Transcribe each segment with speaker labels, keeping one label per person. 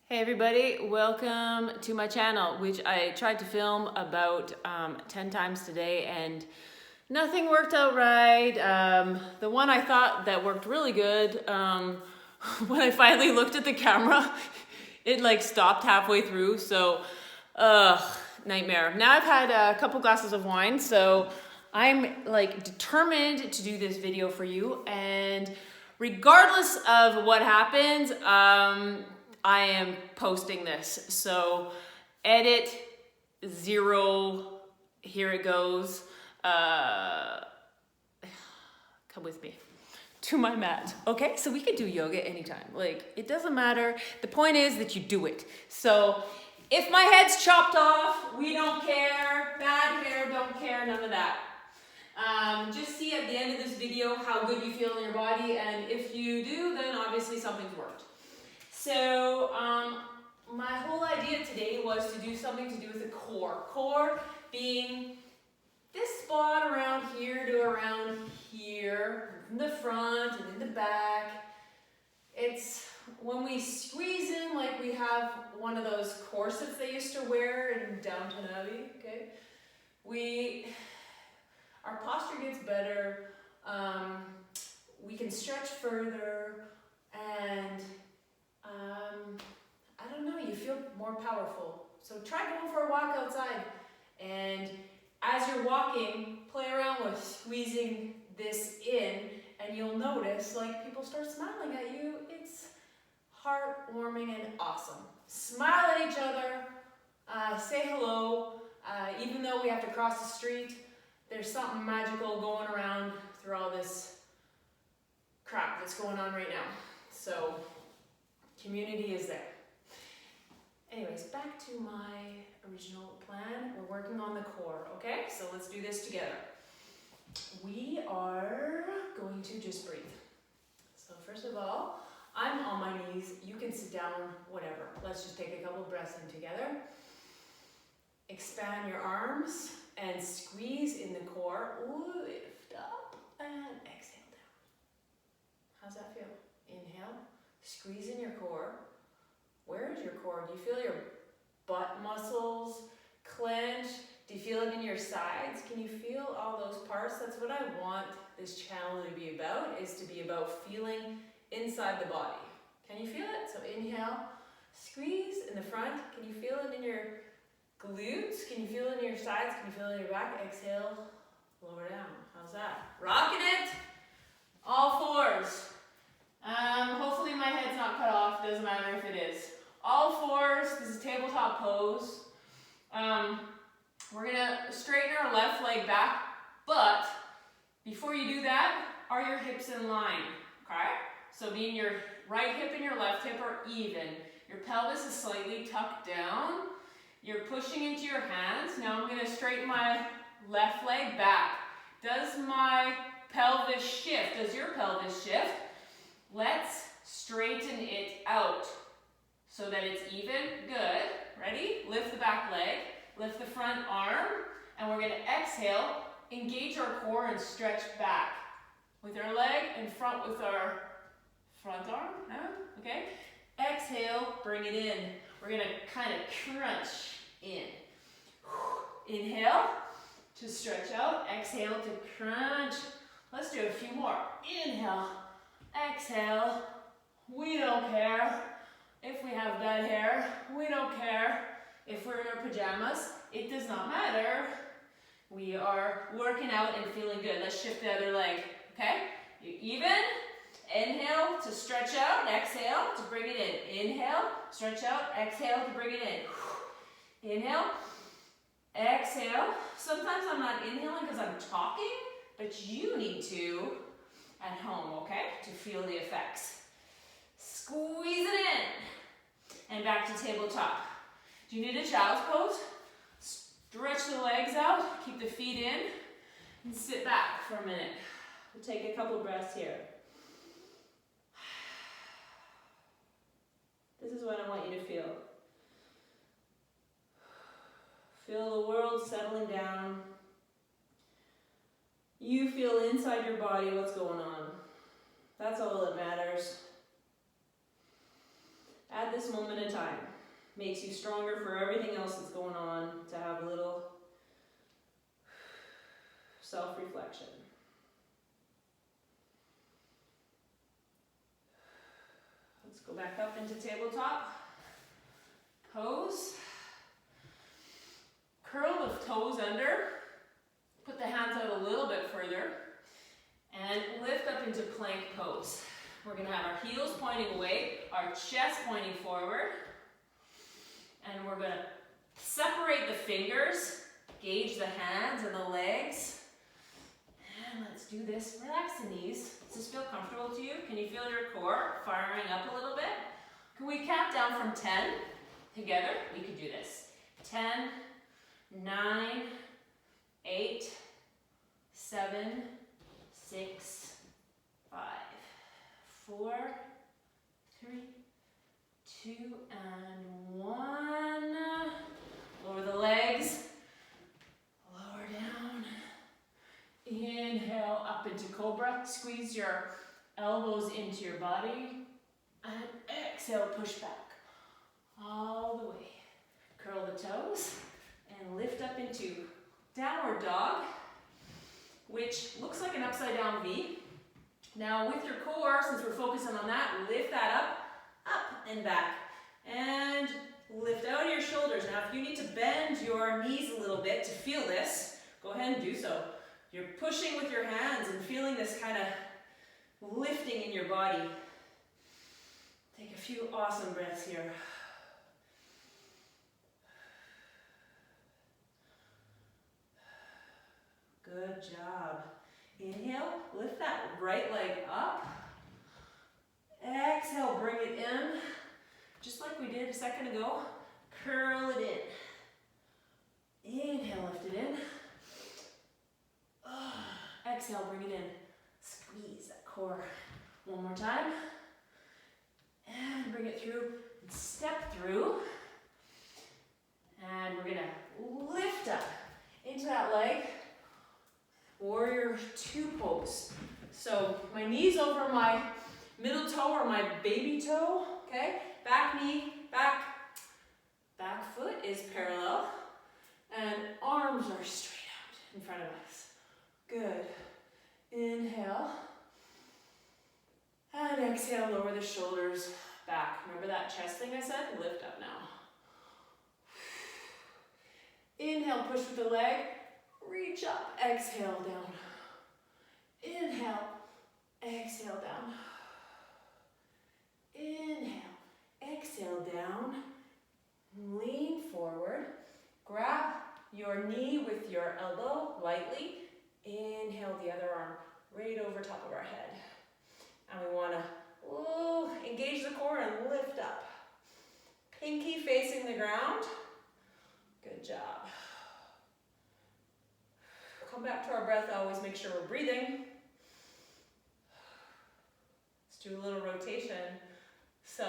Speaker 1: Hey everybody, welcome to my channel, which I tried to film about 10 times today and nothing worked out right. The one I thought that worked really good, when I finally looked at the camera, it like stopped halfway through, so nightmare. Now I've had a couple glasses of wine, so I'm like determined to do this video for you, and regardless of what happens, I am posting this. So edit 0, here it goes. Come with me to my mat. Okay, so we can do yoga anytime. Like, it doesn't matter. The point is that you do it. So if my head's chopped off, we don't care. Bad hair, don't care, none of that. Just see at the end of this video how good you feel in your body, and if you do, then obviously something's worked. So my whole idea today was to do something to do with the core. Core being this spot around here to around here, in the front and in the back. It's when we squeeze in, like we have one of those corsets they used to wear in Downton Abbey, okay? Our posture gets better, we can stretch further, and I don't know, you feel more powerful. So try going for a walk outside, and as you're walking, play around with squeezing this in, and you'll notice like people start smiling at you. It's heartwarming and awesome. Smile at each other, say hello, even though we have to cross the street. There's something magical going around through all this crap that's going on right now. So community is there. Anyways, back to my original plan. We're working on the core, okay? So let's do this together. We are going to just breathe. So first of all, I'm on my knees. You can sit down, whatever. Let's just take a couple breaths in together. Expand your arms and squeeze in the core. Lift up and exhale down. How's that feel? Inhale, squeeze in your core. Where is your core? Do you feel your butt muscles clench? Do you feel it in your sides? Can you feel all those parts? That's what I want this channel to be about, is to be about feeling inside the body. Can you feel it? So inhale, squeeze in the front. Can you feel it in your glutes? Can you feel it in your sides? Can you feel it in your back? Exhale, lower down. How's that? Rocking it. All fours. Hopefully my head's not cut off. Doesn't matter if it is. All fours. This is tabletop pose. We're gonna straighten our left leg back, but before you do that, are your hips in line? Okay? So being your right hip and your left hip are even. Your pelvis is slightly tucked down. You're pushing into your hands. Now I'm gonna straighten my left leg back. Does my pelvis shift? Does your pelvis shift? Let's straighten it out so that it's even. Good. Ready? Lift the back leg, lift the front arm, and we're gonna exhale, engage our core and stretch back with our leg in front with our front arm, okay? Exhale, bring it in. We're gonna kind of crunch in. Inhale to stretch out, exhale to crunch. Let's do a few more. Inhale, exhale. We don't care if we have dead hair. We don't care if we're in our pajamas. It does not matter. We are working out and feeling good. Let's shift the other leg, okay? You even. Inhale to stretch out, exhale to bring it in. Inhale, stretch out, exhale to bring it in. Inhale, exhale. Sometimes I'm not inhaling because I'm talking, but you need to at home, okay, to feel the effects. Squeeze it in. And back to tabletop. Do you need a child's pose? Stretch the legs out, keep the feet in, and sit back for a minute. We'll take a couple breaths here. This is what I want you to feel. Feel the world settling down. You feel inside your body what's going on. That's all that matters.
Speaker 2: At this moment in time. Makes you stronger for everything else that's going on, to have a little self-reflection. Let's go back up into tabletop pose. Curl the toes under, put the hands out a little bit further, and lift up into plank pose. We're going to have our heels pointing away, our chest pointing forward, and we're going to separate the fingers, gauge the hands and the legs, and let's do this. Relax the knees. Does this feel comfortable to you? Can you feel your core firing up a little bit? Can we count down from 10 together? We could do this. 10, 9, 8, 7, 6, 5, 4, 3, 2, and 1. Lower the legs. Lower down. Inhale up into cobra. Squeeze your elbows into your body. And exhale, push back. All the way. Curl the toes. And lift up into downward dog, which looks like an upside down V. Now with your core, since we're focusing on that, lift that up and back. And lift out your shoulders. Now if you need to bend your knees a little bit to feel this, go ahead and do so. You're pushing with your hands and feeling this kind of lifting in your body. Take a few awesome breaths here. Good job. Inhale, lift that right leg up. Exhale, bring it in. Just like we did a second ago. Curl it in. Inhale, lift it in. Exhale, bring it in. Squeeze that core. One more time. And bring it through. Step through. And we're going to lift up into that leg. Warrior 2 pose. So my knees over my middle toe or my baby toe, okay? Back knee, back foot is parallel, and arms are straight out in front of us. Good. Inhale, and exhale, lower the shoulders back. Remember that chest thing I said? Lift up now. Inhale, push with the leg. Reach up, exhale down. Inhale, exhale down. Inhale, exhale down. Lean forward. Grab your knee with your elbow lightly. Inhale the other arm right over top of our head. And we want to engage the core and lift up. Pinky facing the ground. Good job. Come back to our breath, always make sure we're breathing. Let's do a little rotation. So,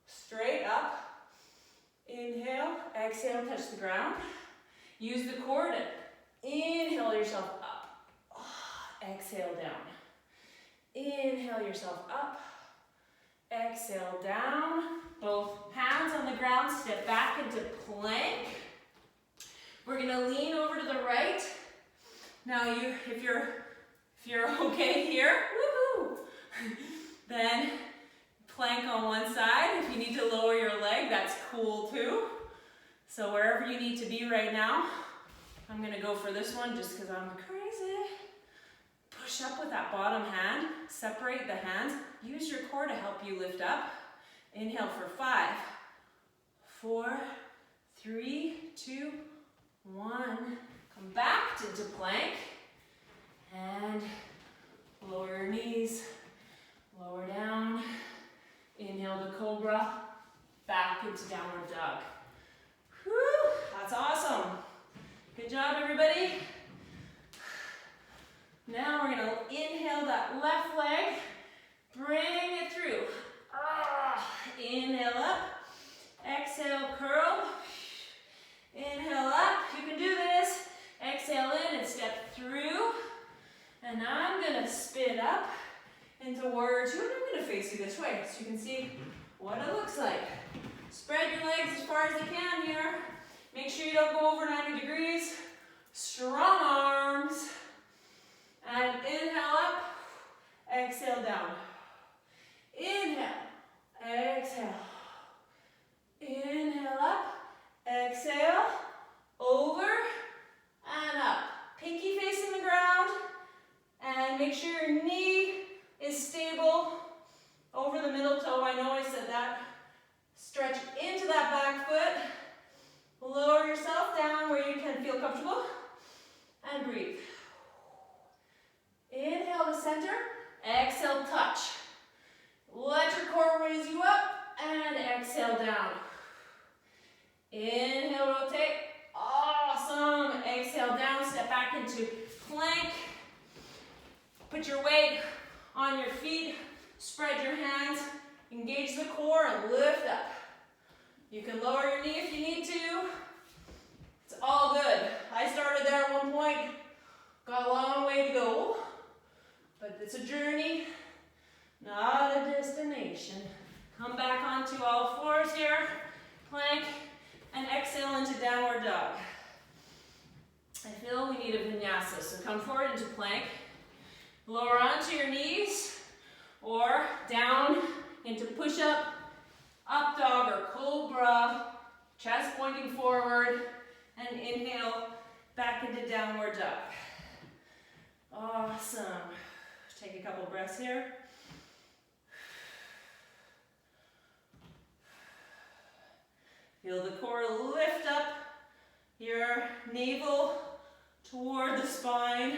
Speaker 2: straight up, inhale, exhale, touch the ground. Use the core to inhale yourself up, exhale down. Inhale yourself up, exhale down. Both hands on the ground, step back into plank. We're gonna lean over to the right. Now if you're okay here, woohoo! Then plank on one side. If you need to lower your leg, that's cool too. So wherever you need to be right now, I'm gonna go for this one just because I'm crazy. Push up with that bottom hand, separate the hands. Use your core to help you lift up. Inhale for 5, 4, 3, 2, 1. Come back into plank and lower your knees, lower down. Inhale to cobra, back into downward dog. Whew, that's awesome. Good job, everybody. Now we're gonna inhale that left leg, bring it through. Inhale up, exhale, curl. Inhale up, you can do this. Exhale in and step through. And I'm gonna spin up into warrior 2, and I'm gonna face you this way so you can see what it looks like. Spread your legs as far as you can here. Make sure you don't go over 90 degrees. Strong arms. And inhale up, exhale down. Inhale, exhale. Inhale up, exhale, over and up. Pinky facing the ground, and make sure your knee is stable over the middle toe. I know I said that. Stretch into that back foot. Lower yourself down where you can feel comfortable, and breathe. Inhale to center, exhale, touch. Let your core raise you up, and exhale down. Inhale, rotate. Awesome. Exhale down, step back into plank. Put your weight on your feet. Spread your hands. Engage the core and lift up. You can lower your knee if you need to. It's all good. I started there at one point. Got a long way to go. But it's a journey, not a destination. Come back onto all fours here. Plank. And exhale into downward dog. I feel we need a vinyasa, so come forward into plank. Lower onto your knees, or down into push-up, up dog or cobra, chest pointing forward, and inhale back into downward dog. Awesome. Take a couple breaths here. Feel the core lift up, your navel toward the spine.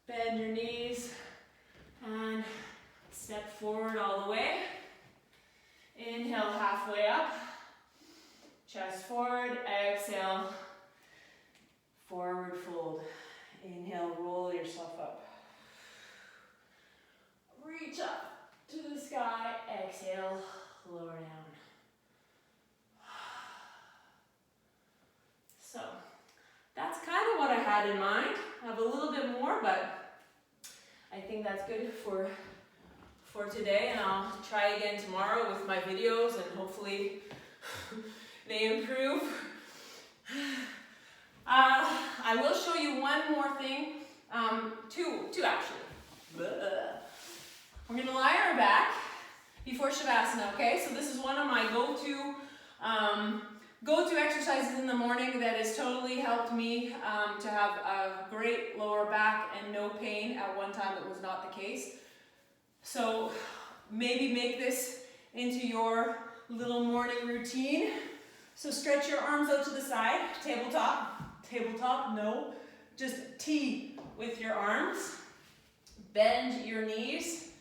Speaker 2: Bend your knees and step forward all the way. Inhale halfway up, chest forward, exhale, forward fold. Inhale, roll yourself up. Reach up to the sky, exhale, lower down. So, that's kind of what I had in mind. I have a little bit more, but I think that's good for today, and I'll try again tomorrow with my videos, and hopefully they improve. I will show you one more thing, two actually. We're gonna lie on our back before Shavasana, okay? So this is one of my go-to exercises in the morning that has totally helped me to have a great lower back and no pain. At one time it was not the case. So maybe make this into your little morning routine. So stretch your arms out to the side, tabletop, no, just T with your arms. Bend your knees,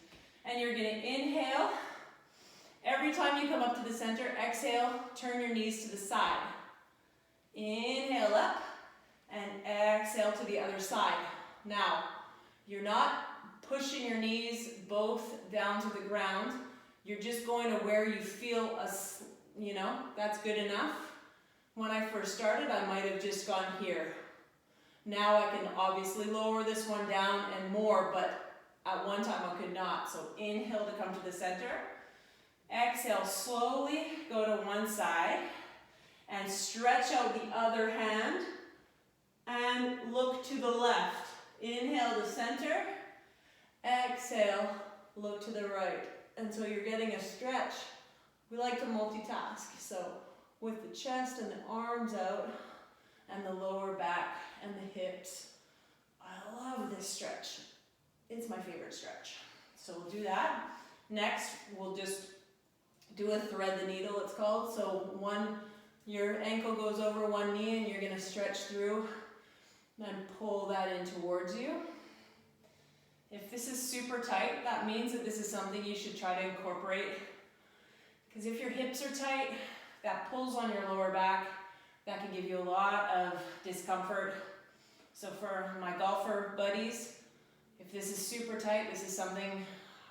Speaker 2: and you're gonna inhale. Every time you come up to the center, exhale, turn your knees to the side. Inhale up, and exhale to the other side. Now, you're not pushing your knees both down to the ground. You're just going to where you feel, that's good enough. When I first started, I might have just gone here. Now I can obviously lower this one down and more, but at one time I could not. So inhale to come to the center. Exhale, slowly go to one side and stretch out the other hand and look to the left. Inhale to center, exhale, look to the right. And so you're getting a stretch. We like to multitask. So with the chest and the arms out and the lower back and the hips. I love this stretch. It's my favorite stretch. So we'll do that. Next, we'll just do a thread the needle, it's called. So your ankle goes over one knee and you're gonna stretch through and pull that in towards you. If this is super tight, that means that this is something you should try to incorporate. Because if your hips are tight, that pulls on your lower back. That can give you a lot of discomfort. So for my golfer buddies, if this is super tight, this is something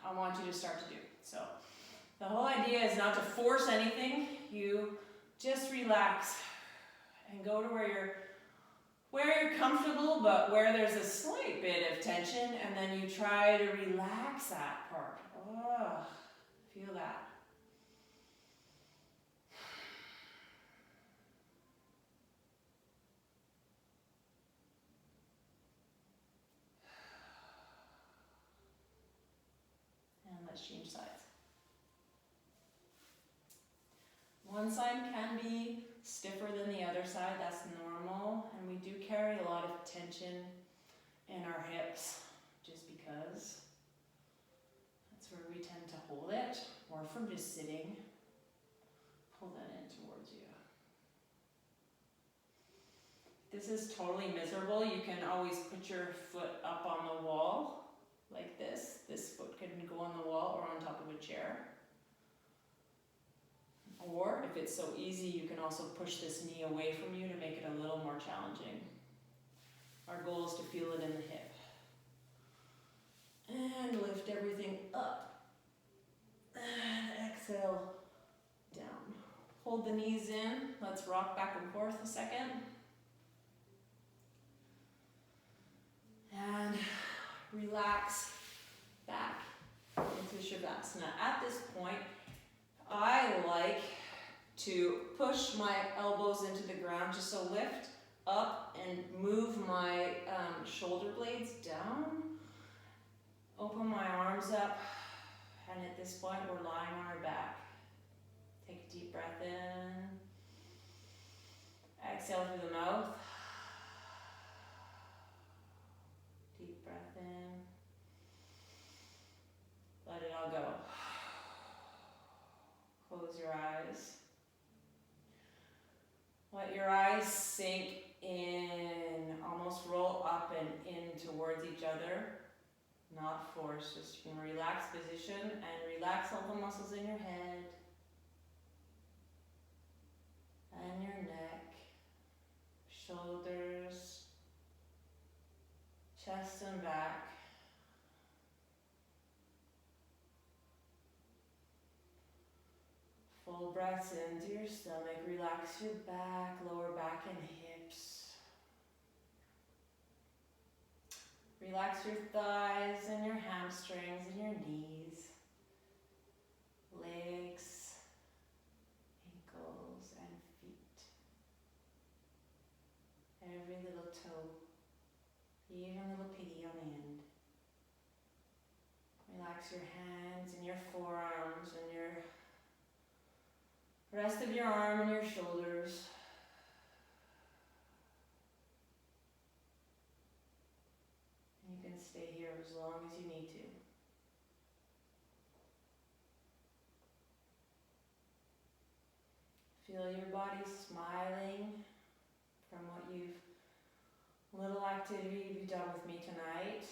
Speaker 2: I want you to start to do. So the whole idea is not to force anything. You just relax and go to where you're comfortable, but where there's a slight bit of tension, and then you try to relax that part. Oh, feel that. And let's change sides. One side can be stiffer than the other side, that's normal, and we do carry a lot of tension in our hips just because that's where we tend to hold it, or from just sitting, pull that in towards you. If this is totally miserable, you can always put your foot up on the wall like this. This foot can go on the wall or on top of a chair. Or if it's so easy, you can also push this knee away from you to make it a little more challenging. Our goal is to feel it in the hip. And lift everything up. And exhale down. Hold the knees in. Let's rock back and forth a second. And relax back into Shavasana. At this point, I like to push my elbows into the ground, just so lift up and move my shoulder blades down. Open my arms up, and at this point we're lying on our back. Take a deep breath in. Exhale through the mouth. Deep breath in. Let it all go. Close your eyes. Let your eyes sink in, almost roll up and in towards each other. Not force, just in a relaxed position, and relax all the muscles in your head and your neck, shoulders, chest and back. Full breaths into your stomach. Relax your back, lower back and hips. Relax your thighs and your hamstrings and your knees, legs, ankles and feet. Every little toe, even little piggy on the end. Relax your hands and your forearms and your rest of your arm and your shoulders. And you can stay here as long as you need to. Feel your body smiling from little activity you've done with me tonight.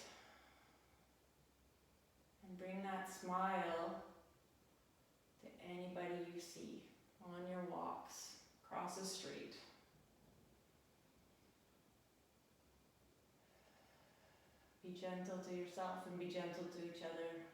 Speaker 2: And bring that smile to anybody you see on your walks, across the street. Be gentle to yourself and be gentle to each other.